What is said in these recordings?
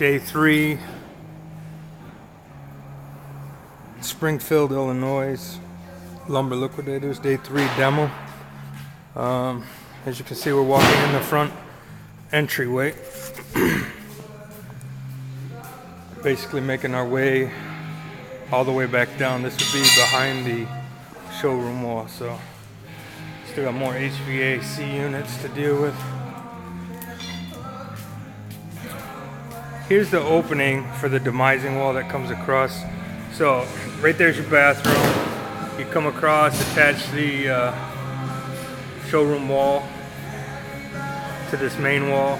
Day 3, Springfield, Illinois, Lumber Liquidators, Day 3 demo. As you can see, we're walking in the front entryway. Basically making our way all the way back down. This would be behind the showroom wall, so still got more HVAC units to deal with. Here's the opening for the demising wall that comes across. So right there's your bathroom. You come across, attach the showroom wall to this main wall,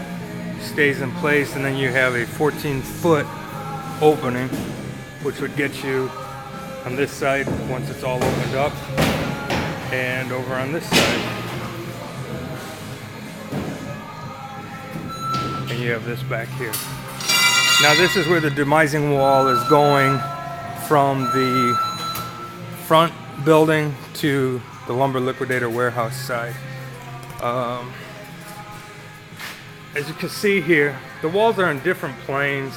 stays in place, and then you have a 14-foot opening, which would get you on this side once it's all opened up, and over on this side. And you have this back here. Now this is where the demising wall is going from the front building to the Lumber Liquidator warehouse side. As you can see here, the walls are in different planes.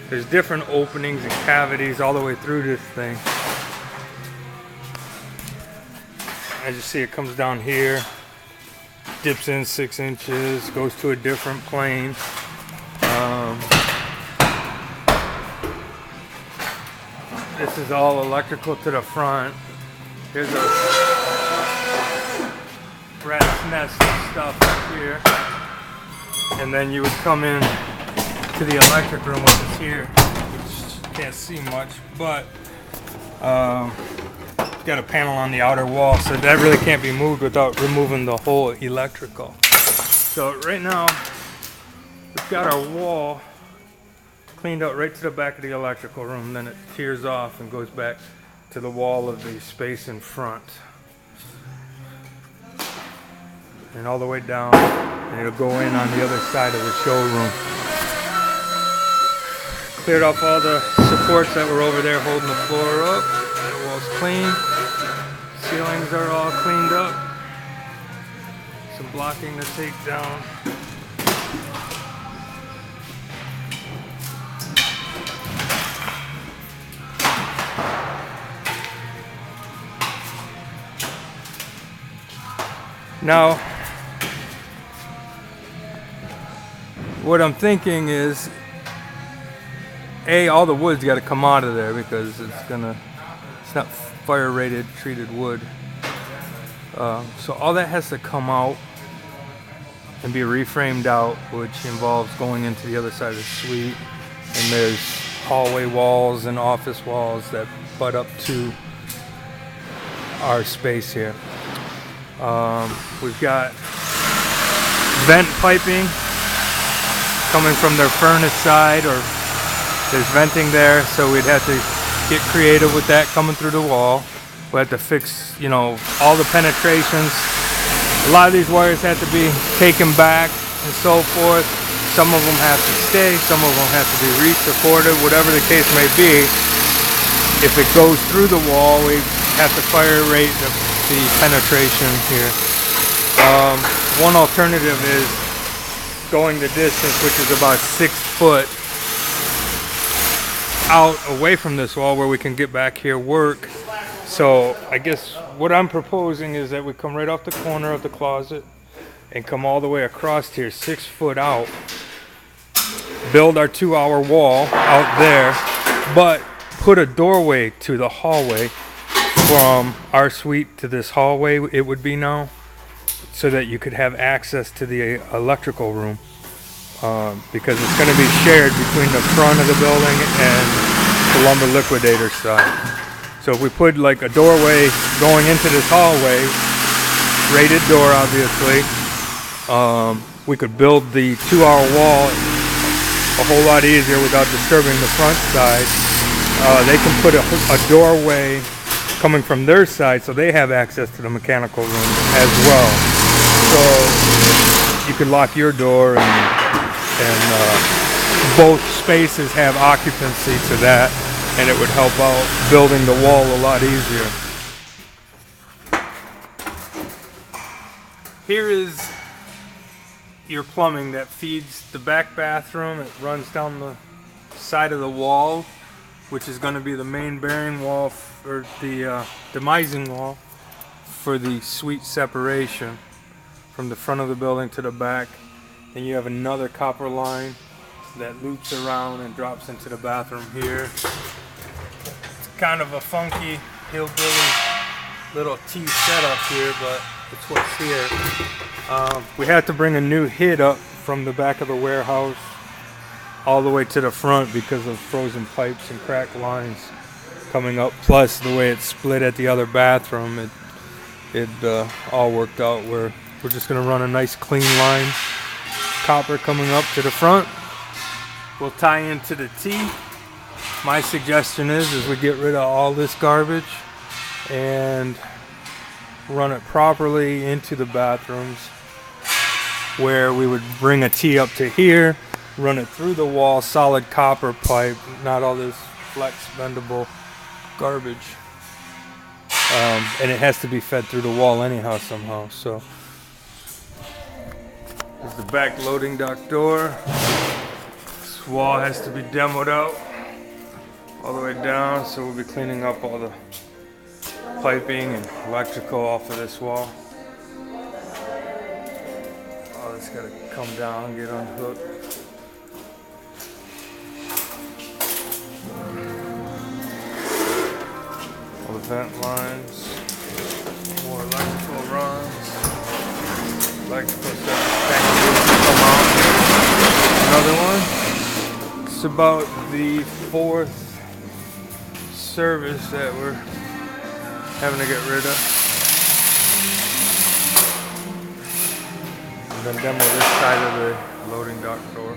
There's different openings and cavities all the way through this thing. As you see, it comes down here, dips in 6 inches, goes to a different plane. This is all electrical to the front. Here's a rat's nest of stuff up here. And then you would come in to the electric room, which is here, which you can't see much, but it's got a panel on the outer wall, so that really can't be moved without removing the whole electrical. So right now, we've got our wall cleaned out right to the back of the electrical room, then it tears off and goes back to the wall of the space in front. And all the way down, and it'll go in on the other side of the showroom. Cleared off all the supports that were over there holding the floor up. The wall's clean. Ceilings are all cleaned up. Some blocking to take down. Now, what I'm thinking is, all the wood's got to come out of there because it's not fire rated treated wood. So all that has to come out and be reframed out, which involves going into the other side of the suite. And there's hallway walls and office walls that butt up to our space here. We've got vent piping coming from their furnace side, or there's venting there, so we'd have to get creative with that coming through the wall. We have to fix, all the penetrations. A lot of these wires have to be taken back and so forth. Some of them have to stay, some of them have to be re-supported, whatever the case may be. If it goes through the wall, we have to fire rate the penetration here. One alternative is going the distance, which is about 6 foot out away from this wall where we can get back here work. So I guess what I'm proposing is that we come right off the corner of the closet and come all the way across here 6 foot out, build our 2-hour wall out there, but put a doorway to the hallway from our suite to this hallway it would be now, so that you could have access to the electrical room, because it's going to be shared between the front of the building and the Lumber Liquidator side. So if we put like a doorway going into this hallway, rated door obviously, we could build the 2-hour wall a whole lot easier without disturbing the front side. They can put a doorway coming from their side, so they have access to the mechanical room as well. So you could lock your door, and both spaces have occupancy to that, and it would help out building the wall a lot easier. Here is your plumbing that feeds the back bathroom. It runs down the side of the wall, which is going to be the main bearing wall or the demising wall for the suite separation from the front of the building to the back. Then you have another copper line that loops around and drops into the bathroom here. It's kind of a funky hillbilly little T setup here, but it's what's here. We had to bring a new hid up from the back of the warehouse all the way to the front because of frozen pipes and cracked lines coming up, plus the way it's split at the other bathroom. It all worked out where we're just going to run a nice clean line, copper coming up to the front. We'll tie into the T. My suggestion is we get rid of all this garbage and run it properly into the bathrooms, where we would bring a T up to here, run it through the wall, solid copper pipe, not all this flex bendable garbage. And it has to be fed through the wall anyhow somehow. So there's the back loading dock door. This wall has to be demoed out all the way down, so we'll be cleaning up all the piping and electrical off of this wall. Oh, it's got to come down, get unhooked. All the vent lines, more electrical runs, electrical stuff. Come out. Another one. It's about the 4th service that we're having to get rid of. And then demo this side of the loading dock door.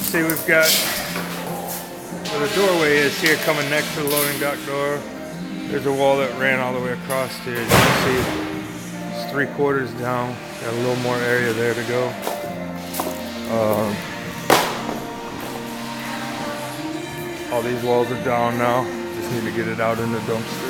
See, we've got where the doorway is here coming next to the loading dock door. There's a wall that ran all the way across here. As you can see, it's 3/4 down. Got a little more area there to go. All these walls are down now. Just need to get it out in the dumpster.